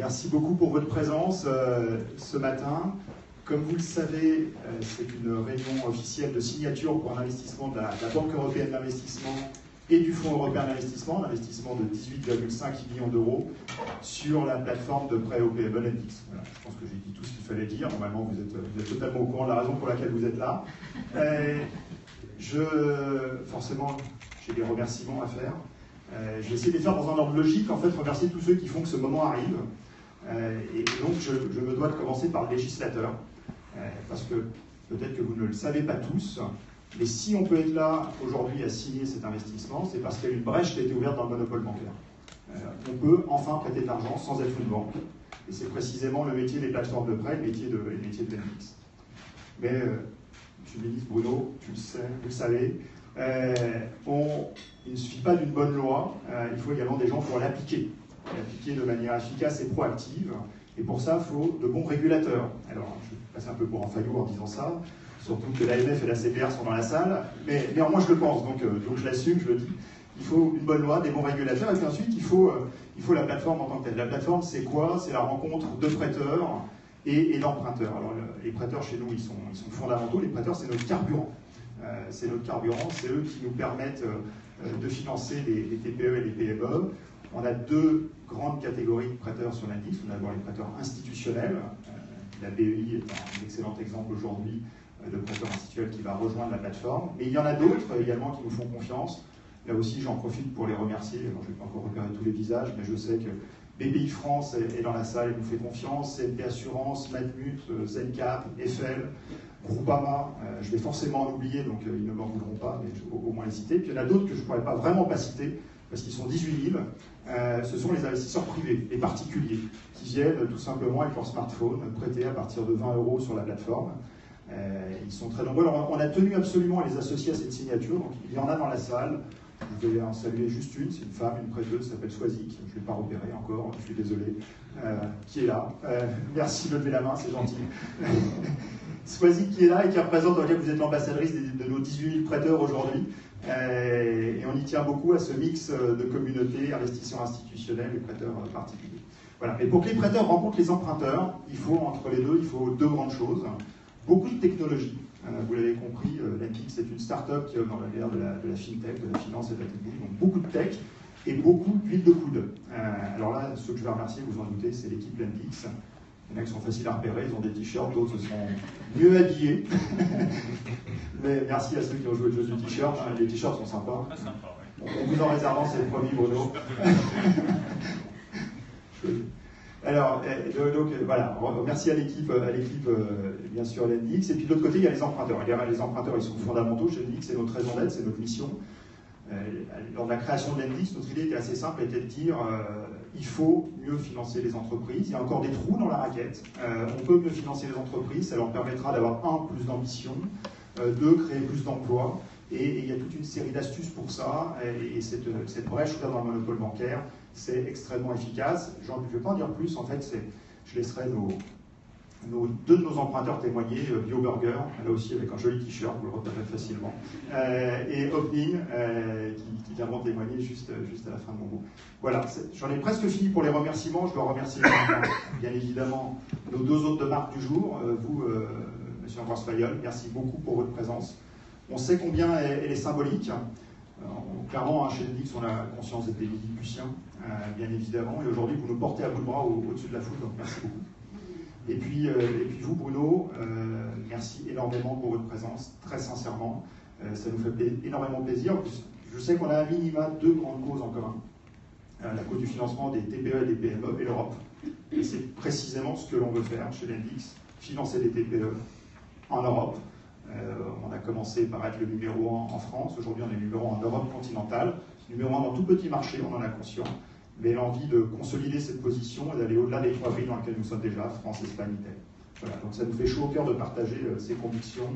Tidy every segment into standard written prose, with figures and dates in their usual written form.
Merci beaucoup pour votre présence ce matin. Comme vous le savez, c'est une réunion officielle de signature pour un investissement de la Banque européenne d'investissement et du Fonds européen d'investissement, un investissement de 18,5 millions d'euros sur la plateforme de prêt au Payable NDIX. Voilà, je pense que j'ai dit tout ce qu'il fallait dire. Normalement, vous êtes totalement au courant de la raison pour laquelle vous êtes là. Forcément, j'ai des remerciements à faire. Je vais essayer de les faire dans un ordre logique, en fait, remercier tous ceux qui font que ce moment arrive. Et donc, je me dois de commencer par le législateur, parce que peut-être que vous ne le savez pas tous, mais si on peut être là aujourd'hui à signer cet investissement, c'est parce qu'il y a une brèche qui a été ouverte dans le monopole bancaire. On peut enfin prêter de l'argent sans être une banque, et c'est précisément le métier des plateformes de prêt, le métier de l'NDIX. Mais, Monsieur le ministre Bruno, tu le sais, vous le savez, il ne suffit pas d'une bonne loi, il faut également des gens pour l'appliquer de manière efficace et proactive. Et pour ça, il faut de bons régulateurs. Alors, je vais passer un peu pour un faillot en disant ça, surtout que l'AMF et la CPR sont dans la salle, mais néanmoins je le pense, donc je l'assume, je le dis. Il faut une bonne loi, des bons régulateurs, et puis ensuite il faut la plateforme en tant que telle. La plateforme, c'est quoi? C'est la rencontre de prêteurs et d'emprunteurs. Alors les prêteurs chez nous, ils sont fondamentaux. Les prêteurs, c'est notre carburant. C'est eux qui nous permettent de financer les TPE et les PME. On a deux grandes catégories de prêteurs sur l'indice. On a d'abord les prêteurs institutionnels. La BEI est un excellent exemple aujourd'hui de prêteur institutionnel qui va rejoindre la plateforme. Mais il y en a d'autres également qui nous font confiance. Là aussi, j'en profite pour les remercier. Alors, je ne vais pas encore repérer tous les visages, mais je sais que BPI France est dans la salle et nous fait confiance. CNP Assurance, Matmut, Zencap, Eiffel, Groupama. Je vais forcément en oublier, donc ils ne m'en voudront pas, mais je vais au moins les citer. Puis il y en a d'autres que je ne pourrais pas vraiment pas citer, parce qu'ils sont 18 000. Ce sont les investisseurs privés, les particuliers, qui viennent tout simplement avec leur smartphone prêter à partir de 20 € sur la plateforme. Ils sont très nombreux. Alors, on a tenu absolument à les associer à cette signature, donc il y en a dans la salle. Je vais en saluer juste une, c'est une femme, une prêteuse, s'appelle Swazik, je ne vais pas repérer encore, je suis désolé, qui est là. Merci de lever la main, c'est gentil. Swazik qui est là et qui représente, dans lequel vous êtes l'ambassadrice de nos 18 000 prêteurs aujourd'hui. Et on y tient beaucoup à ce mix de communautés, investisseurs institutionnels et prêteurs particuliers. Voilà. Mais pour que les prêteurs rencontrent les emprunteurs, entre les deux, il faut deux grandes choses. Beaucoup de technologie. Vous l'avez compris, l'NDIX c'est une start-up qui est dans l'ère de la fintech, de la finance et de la technologie. Donc beaucoup de tech et beaucoup d'huile de coude. Alors là, ceux que je vais remercier, vous en doutez, c'est l'équipe l'NDIX. Il y en a qui sont faciles à repérer, ils ont des t-shirts, d'autres se sont mieux habillés. Mais merci à ceux qui ont joué le jeu du t-shirt, les t-shirts sont sympas. Très sympa, oui. On vous en réservant, c'est le premier, Bruno. Alors, donc voilà, merci à l'équipe, bien sûr, l'NDIX. Et puis de l'autre côté, il y a les emprunteurs. Les emprunteurs, ils sont fondamentaux chez l'NDIX, c'est notre raison d'être, c'est notre mission. Lors de la création de l'NDIX, notre idée était assez simple, était de dire il faut mieux financer les entreprises. Il y a encore des trous dans la raquette. On peut mieux financer les entreprises, ça leur permettra d'avoir plus d'ambition, créer plus d'emplois. Et il y a toute une série d'astuces pour ça. Et cette brèche ouverte dans le monopole bancaire, c'est extrêmement efficace. Je ne vais pas en dire plus, en fait, je laisserai deux de nos emprunteurs témoigner, BioBurger, là aussi avec un joli t-shirt, vous le repérez facilement, et Opening, qui viendront témoigner juste à la fin de mon mot. Voilà, j'en ai presque fini pour les remerciements. Je dois remercier bien évidemment nos deux hôtes de marque du jour, vous, Monsieur Ambroise Fayol, merci beaucoup pour votre présence. On sait combien elle est symbolique. Clairement, chez l'NDIX, on a conscience d'être des Lilliputiens, bien évidemment, et aujourd'hui, vous nous portez à bout de bras au-dessus de la foule, donc merci beaucoup. Et puis vous, Bruno, merci énormément pour votre présence, très sincèrement. Ça nous fait énormément plaisir. Je sais qu'on a à minima deux grandes causes en commun. La cause du financement des TPE et des PME et l'Europe. Et c'est précisément ce que l'on veut faire chez l'NDIX, financer des TPE en Europe. On a commencé par être le numéro 1 en France, aujourd'hui on est numéro 1 en Europe continentale, numéro 1 dans tout petit marché, on en a conscience, mais l'envie de consolider cette position et d'aller au-delà des 3 pays dans lesquels nous sommes déjà, France, Espagne, Italie. Voilà, donc ça nous fait chaud au cœur de partager ces convictions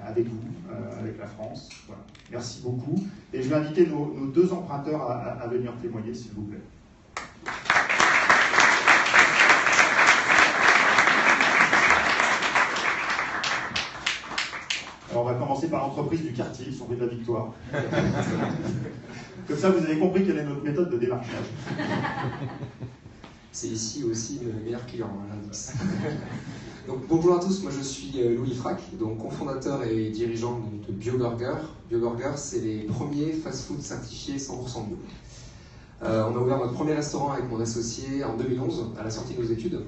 avec vous, avec la France. Voilà. Merci beaucoup. Et je vais inviter nos deux emprunteurs à venir témoigner, s'il vous plaît. Alors on va commencer par l'entreprise du quartier, ils sont rue de la Victoire. Comme ça, vous avez compris quelle est notre méthode de démarchage. C'est ici aussi mes meilleurs clients, l'Indix. Donc bonjour à tous, moi je suis Louis Frac, donc cofondateur et dirigeant de BioBurger. BioBurger, c'est les premiers fast-food certifiés 100% bio. On a ouvert notre premier restaurant avec mon associé en 2011, à la sortie de nos études,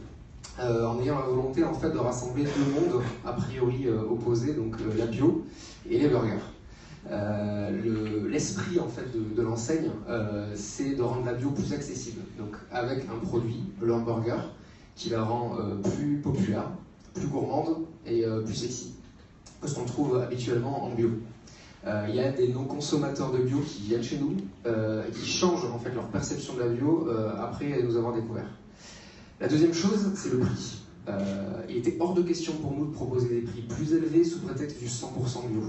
en ayant la volonté en fait de rassembler deux mondes a priori opposés, donc la bio et les burgers. L'esprit en fait de l'enseigne, c'est de rendre la bio plus accessible, donc avec un produit, le hamburger, qui la rend plus populaire, plus gourmande et plus sexy que ce qu'on trouve habituellement en bio. Il y a des non-consommateurs de bio qui viennent chez nous, qui changent en fait leur perception de la bio après nous avoir découvert. La deuxième chose, c'est le prix. Il était hors de question pour nous de proposer des prix plus élevés sous prétexte du 100% bio.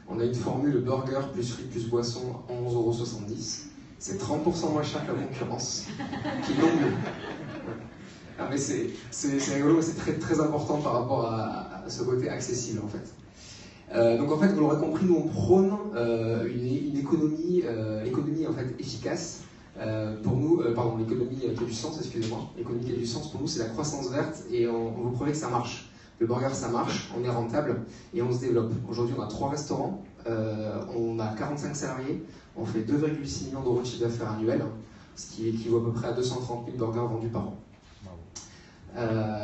On a une formule burger plus frites plus boisson à 11,70 €. C'est 30% moins cher que la concurrence, qui est non bio. Ah, mais c'est rigolo, mais c'est très, très important par rapport à ce côté accessible en fait. Donc en fait, vous l'aurez compris, nous on prône une économie, l'économie en fait efficace. Pour nous, pardon, l'économie qui a du sens, excusez-moi. L'économie qui a du sens pour nous, c'est la croissance verte et on vous promet que ça marche. Le burger, ça marche, on est rentable et on se développe. Aujourd'hui, on a 3 restaurants, on a 45 salariés, on fait 2,6 millions d'euros de chiffre d'affaires annuel, ce qui équivaut à peu près à 230 000 burgers vendus par an.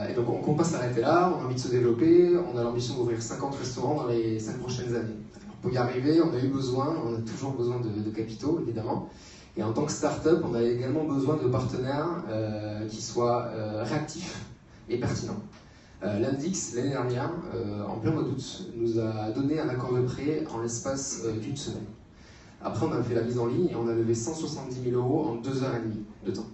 Et donc on ne compte pas s'arrêter là, on a envie de se développer, on a l'ambition d'ouvrir 50 restaurants dans les 5 prochaines années. Alors pour y arriver, on a eu besoin, on a toujours besoin de capitaux évidemment, et en tant que start-up, on a également besoin de partenaires qui soient réactifs et pertinents. L'Indix, l'année dernière, en plein mois d'août, nous a donné un accord de prêt en l'espace d'une semaine. Après, on a fait la mise en ligne et on a levé 170 000 € en 2h30 de temps.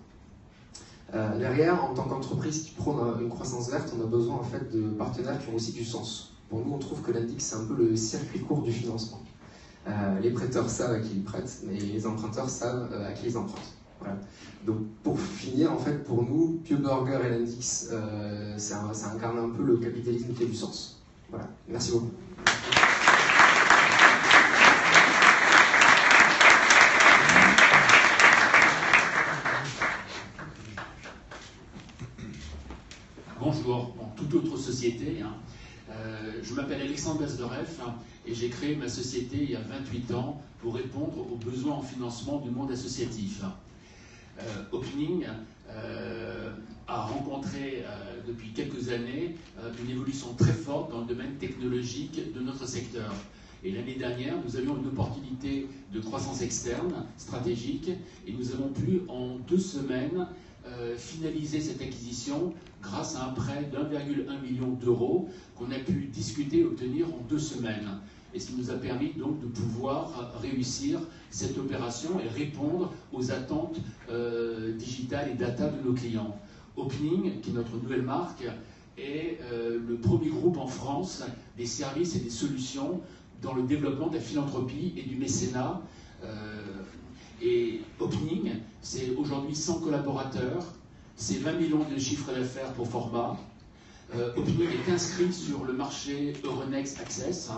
Derrière, en tant qu'entreprise qui prône une croissance verte, on a besoin en fait de partenaires qui ont aussi du sens. Pour nous, on trouve que l'Indix, c'est un peu le circuit court du financement. Les prêteurs savent à qui ils prêtent, mais les emprunteurs savent à qui ils empruntent. Voilà. Donc pour finir, en fait, pour nous, BioBurger et l'Indix, ça incarne un peu le capitalisme qui a du sens. Voilà. Merci beaucoup. Bonjour, toute autre société. Je m'appelle Alexandre Bazdereff et j'ai créé ma société il y a 28 ans pour répondre aux besoins en financement du monde associatif. Opening a rencontré depuis quelques années une évolution très forte dans le domaine technologique de notre secteur. Et l'année dernière, nous avions une opportunité de croissance externe, stratégique, et nous avons pu en 2 semaines finaliser cette acquisition grâce à un prêt d'1,1 million d'euros qu'on a pu discuter et obtenir en 2 semaines. Et ce qui nous a permis donc de pouvoir réussir cette opération et répondre aux attentes digitales et data de nos clients. Opening, qui est notre nouvelle marque, est le premier groupe en France des services et des solutions dans le développement de la philanthropie et du mécénat. Et Opening, c'est aujourd'hui 100 collaborateurs, c'est 20 millions de chiffre d'affaires pour Format. Opening est inscrit sur le marché Euronext Access.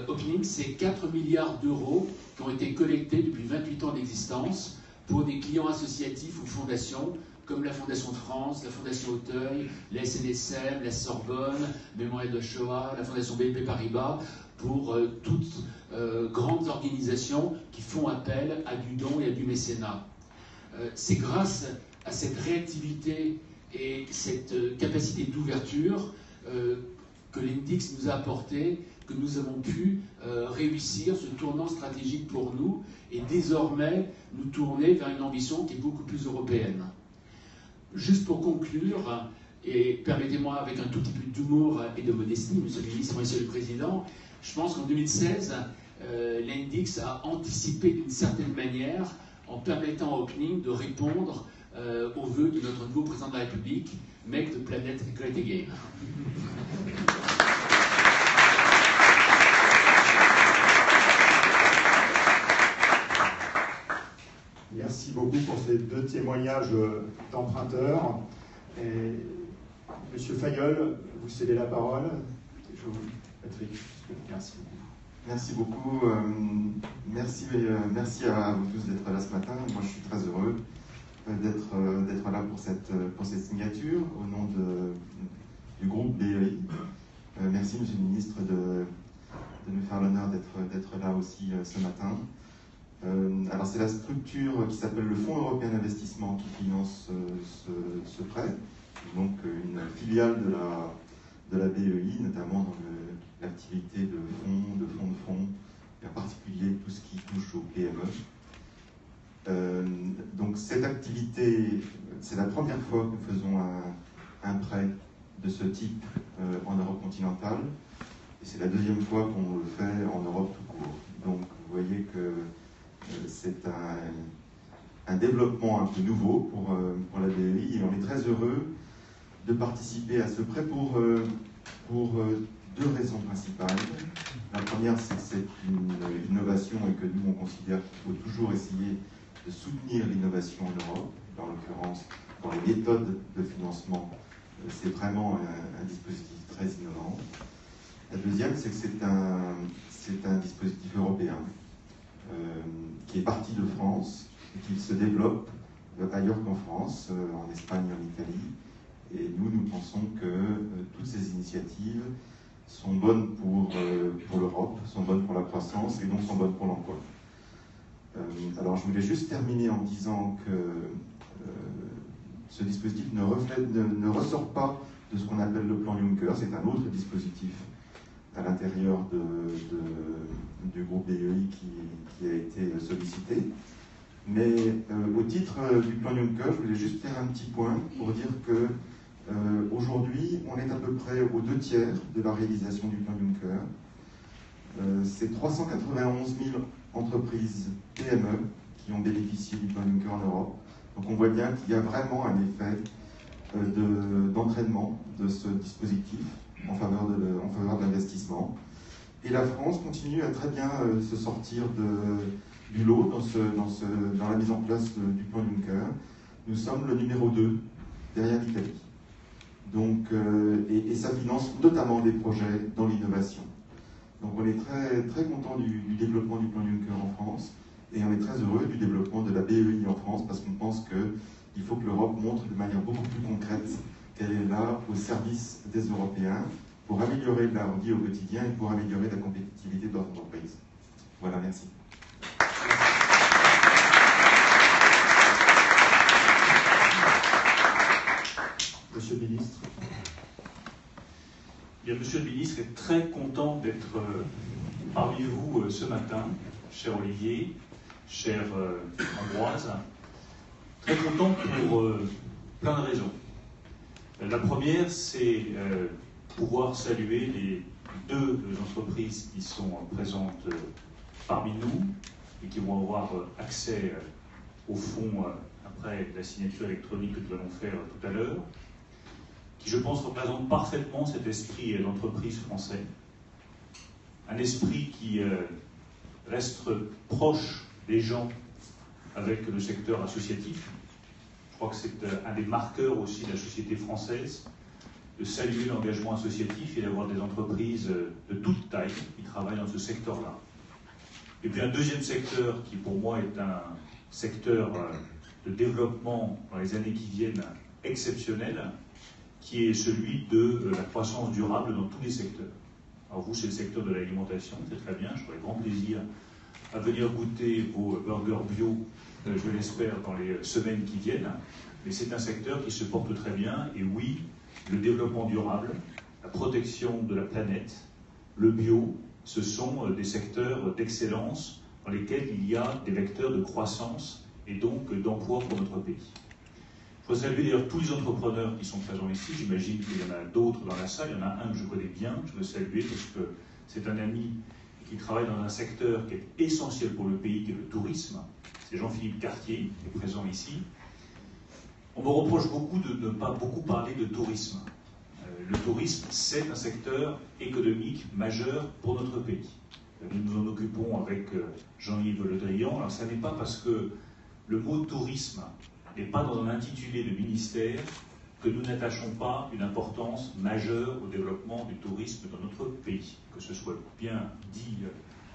Opening, c'est 4 milliards d'euros qui ont été collectés depuis 28 ans d'existence pour des clients associatifs ou fondations comme la Fondation de France, la Fondation Auteuil, la SNSM, la Sorbonne, Mémorial de Shoah, la Fondation BNP Paribas, pour toutes grandes organisations qui font appel à du don et à du mécénat. C'est grâce à cette réactivité et cette capacité d'ouverture que l'Indix nous a apporté, que nous avons pu réussir ce tournant stratégique pour nous et désormais nous tourner vers une ambition qui est beaucoup plus européenne. Juste pour conclure, et permettez-moi avec un tout petit peu d'humour et de modestie, Monsieur le Ministre, Monsieur le Président, je pense qu'en 2016, l'Indix a anticipé d'une certaine manière en permettant à Opening de répondre aux vœux de notre nouveau président de la République, Make the Planet Great Again. Merci beaucoup pour ces 2 témoignages d'emprunteurs. Et Monsieur Fayolle, vous cédez la parole. Patrick, merci beaucoup. Merci beaucoup. Merci à vous tous d'être là ce matin. Moi, je suis très heureux d'être là pour cette pour cette signature au nom du groupe BEI. Merci, Monsieur le Ministre, de nous faire l'honneur d'être là aussi ce matin. Alors c'est la structure qui s'appelle le Fonds européen d'investissement qui finance ce prêt, donc une filiale de la BEI, notamment dans l'activité de fonds, et en particulier tout ce qui touche aux PME. Donc cette activité, c'est la première fois que nous faisons un prêt de ce type en Europe continentale, et c'est la deuxième fois qu'on le fait en Europe tout court. Donc vous voyez que c'est un développement un peu nouveau pour la BEI, et on est très heureux de participer à ce prêt pour deux raisons principales. La première, c'est que c'est une innovation et que nous, on considère qu'il faut toujours essayer de soutenir l'innovation en Europe, dans l'occurrence dans les méthodes de financement. C'est vraiment un dispositif très innovant. La deuxième, c'est que c'est un dispositif européen qui est parti de France et qui se développe ailleurs qu'en France, en Espagne, en Italie. Et nous pensons que toutes ces initiatives sont bonnes pour l'Europe, sont bonnes pour la croissance et donc sont bonnes pour l'emploi. Alors je voulais juste terminer en disant que ce dispositif ne ressort pas de ce qu'on appelle le plan Juncker, c'est un autre dispositif à l'intérieur du groupe BEI qui a été sollicité. Mais au titre du plan Juncker, je voulais juste faire un petit point pour dire que aujourd'hui, on est à peu près aux 2/3 de la réalisation du plan Juncker. C'est 391 000 entreprises PME qui ont bénéficié du plan Juncker en Europe. Donc on voit bien qu'il y a vraiment un effet d'entraînement de ce dispositif en faveur de l'investissement. Et la France continue à très bien se sortir du lot dans la mise en place du plan Juncker. Nous sommes le numéro 2 derrière l'Italie. Donc, et ça finance notamment des projets dans l'innovation. Donc on est très, très content du développement du plan Juncker en France, et on est très heureux du développement de la BEI en France, parce qu'on pense qu'il faut que l'Europe montre de manière beaucoup plus concrète qu'elle est là au service des Européens pour améliorer leur vie au quotidien et pour améliorer la compétitivité de leurs entreprises. Voilà, merci. Monsieur le ministre. Bien, Monsieur le ministre est très content d'être parmi vous ce matin, cher Olivier, cher Ambroise. Très content pour plein de raisons. La première, c'est pouvoir saluer les deux entreprises qui sont présentes parmi nous et qui vont avoir accès au fonds après la signature électronique que nous allons faire tout à l'heure, qui, je pense, représente parfaitement cet esprit d'entreprise français. Un esprit qui reste proche des gens avec le secteur associatif. Je crois que c'est un des marqueurs aussi de la société française, de saluer l'engagement associatif et d'avoir des entreprises de toute taille qui travaillent dans ce secteur-là. Et puis un deuxième secteur qui, pour moi, est un secteur de développement dans les années qui viennent exceptionnel, qui est celui de la croissance durable dans tous les secteurs. Alors vous, c'est le secteur de l'alimentation, c'est très bien, j'aurai grand plaisir à venir goûter vos burgers bio, je l'espère, dans les semaines qui viennent, mais c'est un secteur qui se porte très bien, et oui, le développement durable, la protection de la planète, le bio, ce sont des secteurs d'excellence dans lesquels il y a des vecteurs de croissance et donc d'emploi pour notre pays. Je voudrais saluer d'ailleurs tous les entrepreneurs qui sont présents ici. J'imagine qu'il y en a d'autres dans la salle. Il y en a un que je connais bien. Je veux saluer parce que c'est un ami qui travaille dans un secteur qui est essentiel pour le pays, qui est le tourisme. C'est Jean-Philippe Cartier, qui est présent ici. On me reproche beaucoup de ne pas beaucoup parler de tourisme. Le tourisme, c'est un secteur économique majeur pour notre pays. Nous nous en occupons avec Jean-Yves Le Drian. Alors, ça n'est pas parce que le mot tourisme n'est pas dans un intitulé de ministère que nous n'attachons pas une importance majeure au développement du tourisme dans notre pays. Que ce soit bien dit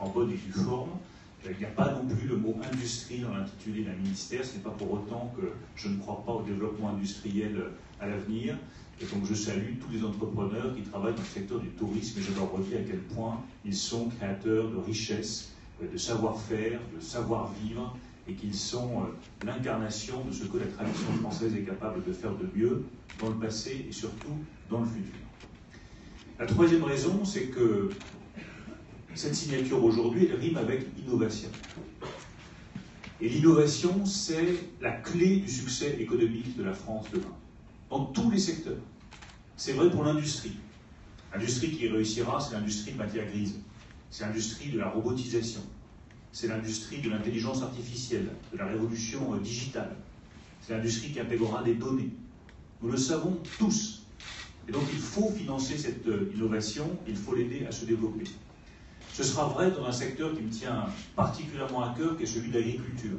en bonne et due forme, Il n'y a pas non plus le mot industrie dans l'intitulé d'un ministère, ce n'est pas pour autant que je ne crois pas au développement industriel à l'avenir. Et donc je salue tous les entrepreneurs qui travaillent dans le secteur du tourisme et je leur redis à quel point ils sont créateurs de richesses, de savoir-faire, de savoir-vivre et qu'ils sont l'incarnation de ce que la tradition française est capable de faire de mieux dans le passé et surtout dans le futur. La troisième raison, c'est que cette signature aujourd'hui, elle rime avec innovation. Et l'innovation, c'est la clé du succès économique de la France demain, dans tous les secteurs. C'est vrai pour l'industrie. L'industrie qui réussira, c'est l'industrie de matières grises. C'est l'industrie de la robotisation. C'est l'industrie de l'intelligence artificielle, de la révolution digitale. C'est l'industrie qui intégrera des données. Nous le savons tous. Et donc il faut financer cette innovation, il faut l'aider à se développer. Ce sera vrai dans un secteur qui me tient particulièrement à cœur, qui est celui de l'agriculture.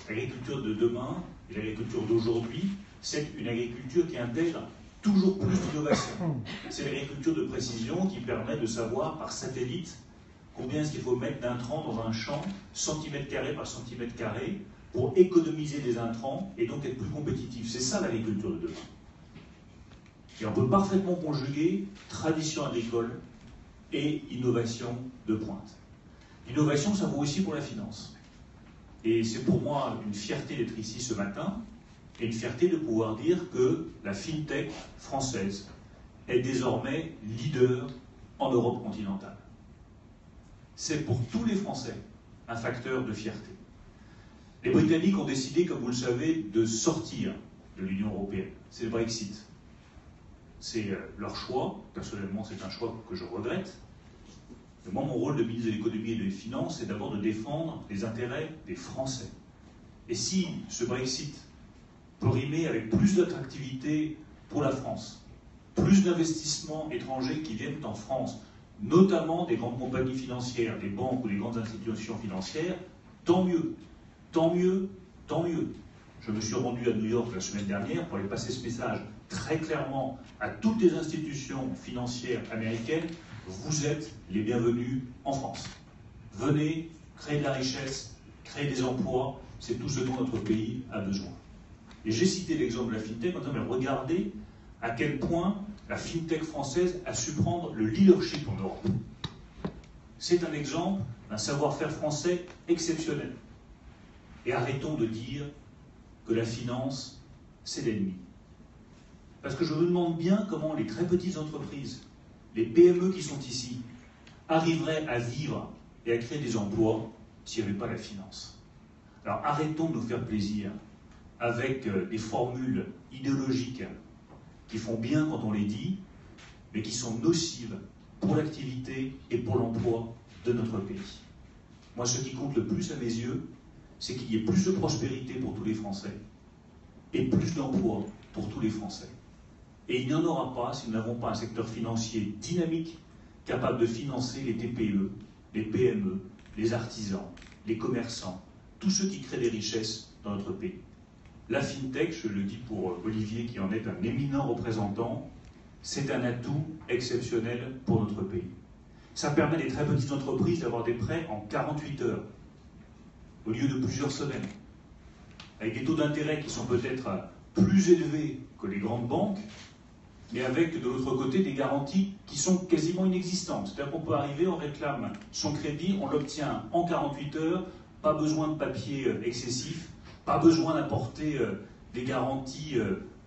L'agriculture de demain et l'agriculture d'aujourd'hui, c'est une agriculture qui intègre toujours plus d'innovation. C'est l'agriculture de précision qui permet de savoir par satellite combien est-ce qu'il faut mettre d'intrants dans un champ, centimètre carré par centimètre carré, pour économiser des intrants et donc être plus compétitif. C'est ça l'agriculture de demain. Et on peut parfaitement conjuguer tradition agricole et innovation de pointe. L'innovation, ça vaut aussi pour la finance. Et c'est pour moi une fierté d'être ici ce matin, et une fierté de pouvoir dire que la FinTech française est désormais leader en Europe continentale. C'est pour tous les Français un facteur de fierté. Les Britanniques ont décidé, comme vous le savez, de sortir de l'Union européenne. C'est le Brexit. C'est leur choix. Personnellement, c'est un choix que je regrette. Mais moi, mon rôle de ministre de l'économie et des finances, c'est d'abord de défendre les intérêts des Français. Et si ce Brexit peut rimer avec plus d'attractivité pour la France, plus d'investissements étrangers qui viennent en France, notamment des grandes compagnies financières, des banques ou des grandes institutions financières, tant mieux, tant mieux, tant mieux. Je me suis rendu à New York la semaine dernière pour aller passer ce message très clairement à toutes les institutions financières américaines. Vous êtes les bienvenus en France. Venez créer de la richesse, créer des emplois, c'est tout ce dont notre pays a besoin. Et j'ai cité l'exemple de la FinTech en disant, mais regardez à quel point la FinTech française a su prendre le leadership en Europe. C'est un exemple d'un savoir-faire français exceptionnel. Et arrêtons de dire que la finance, c'est l'ennemi. Parce que je me demande bien comment les très petites entreprises, les PME qui sont ici, arriveraient à vivre et à créer des emplois s'il n'y avait pas la finance. Alors arrêtons de nous faire plaisir avec des formules idéologiques qui font bien quand on les dit, mais qui sont nocives pour l'activité et pour l'emploi de notre pays. Moi, ce qui compte le plus à mes yeux, c'est qu'il y ait plus de prospérité pour tous les Français et plus d'emplois pour tous les Français. Et il n'y en aura pas si nous n'avons pas un secteur financier dynamique capable de financer les TPE, les PME, les artisans, les commerçants, tous ceux qui créent des richesses dans notre pays. La FinTech, je le dis pour Olivier qui en est un éminent représentant, c'est un atout exceptionnel pour notre pays. Ça permet à des très petites entreprises d'avoir des prêts en 48 heures, au lieu de plusieurs semaines, avec des taux d'intérêt qui sont peut-être plus élevés que les grandes banques, mais avec de l'autre côté des garanties qui sont quasiment inexistantes. C'est-à-dire qu'on peut arriver, on réclame son crédit, on l'obtient en 48 heures, pas besoin de papier excessif, pas besoin d'apporter des garanties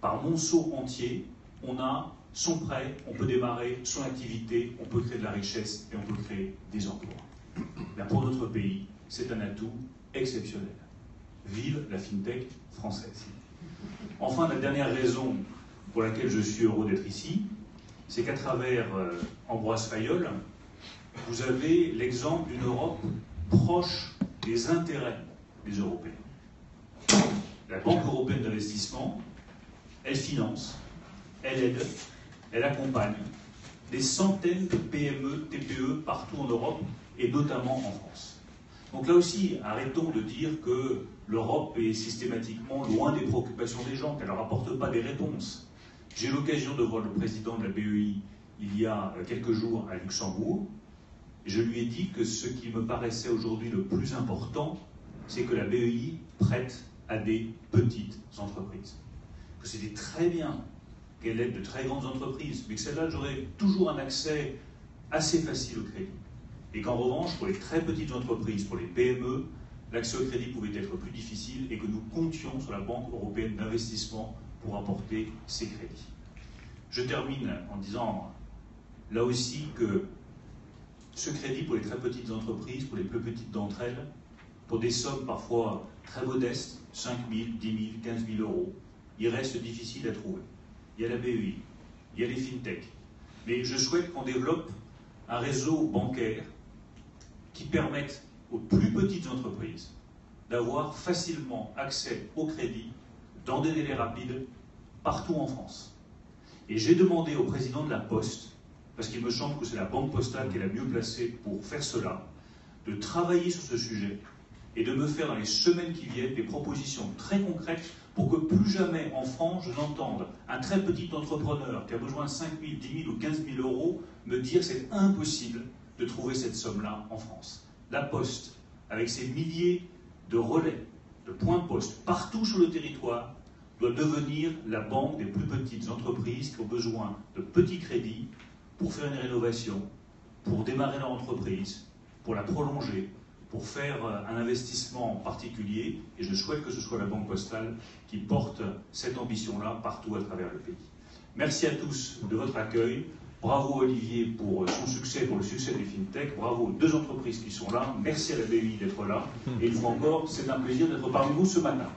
par monceau entier. On a son prêt, on peut démarrer son activité, on peut créer de la richesse et on peut créer des emplois. Bien, pour notre pays, c'est un atout exceptionnel. Vive la FinTech française. Enfin, la dernière raison pour laquelle je suis heureux d'être ici, c'est qu'à travers Ambroise Fayol, vous avez l'exemple d'une Europe proche des intérêts des Européens. La Banque européenne d'investissement, elle finance, elle aide, elle accompagne des centaines de PME, TPE partout en Europe et notamment en France. Donc là aussi, arrêtons de dire que l'Europe est systématiquement loin des préoccupations des gens, qu'elle ne leur apporte pas des réponses. J'ai eu l'occasion de voir le président de la BEI il y a quelques jours à Luxembourg, Et je lui ai dit que ce qui me paraissait aujourd'hui le plus important, c'est que la BEI prête à des petites entreprises. Que c'était très bien qu'elle aide de très grandes entreprises, mais que celle-là, j'aurais toujours un accès assez facile au crédit. Et qu'en revanche, pour les très petites entreprises, pour les PME, l'accès au crédit pouvait être plus difficile et que nous comptions sur la Banque européenne d'investissement pour apporter ces crédits. Je termine en disant, là aussi, que ce crédit pour les très petites entreprises, pour les plus petites d'entre elles, pour des sommes parfois très modestes, 5 000, 10 000, 15 000 euros, il reste difficile à trouver. Il y a la BEI, il y a les fintechs, mais je souhaite qu'on développe un réseau bancaire qui permette aux plus petites entreprises d'avoir facilement accès au crédit dans des délais rapides partout en France. Et j'ai demandé au président de la Poste, parce qu'il me semble que c'est la banque postale qui est la mieux placée pour faire cela, de travailler sur ce sujet et de me faire dans les semaines qui viennent des propositions très concrètes pour que plus jamais en France je n'entende un très petit entrepreneur qui a besoin de 5 000, 10 000 ou 15 000 euros me dire que c'est impossible de trouver cette somme-là en France. La Poste, avec ses milliers de relais, de points de poste partout sur le territoire, doit devenir la banque des plus petites entreprises qui ont besoin de petits crédits pour faire une rénovation, pour démarrer leur entreprise, pour la prolonger, pour faire un investissement particulier, et je souhaite que ce soit la Banque postale qui porte cette ambition-là partout à travers le pays. Merci à tous de votre accueil. Bravo Olivier pour son succès, pour le succès des FinTech. Bravo aux deux entreprises qui sont là. Merci à la BEI d'être là. Et une fois encore, c'est un plaisir d'être parmi vous ce matin.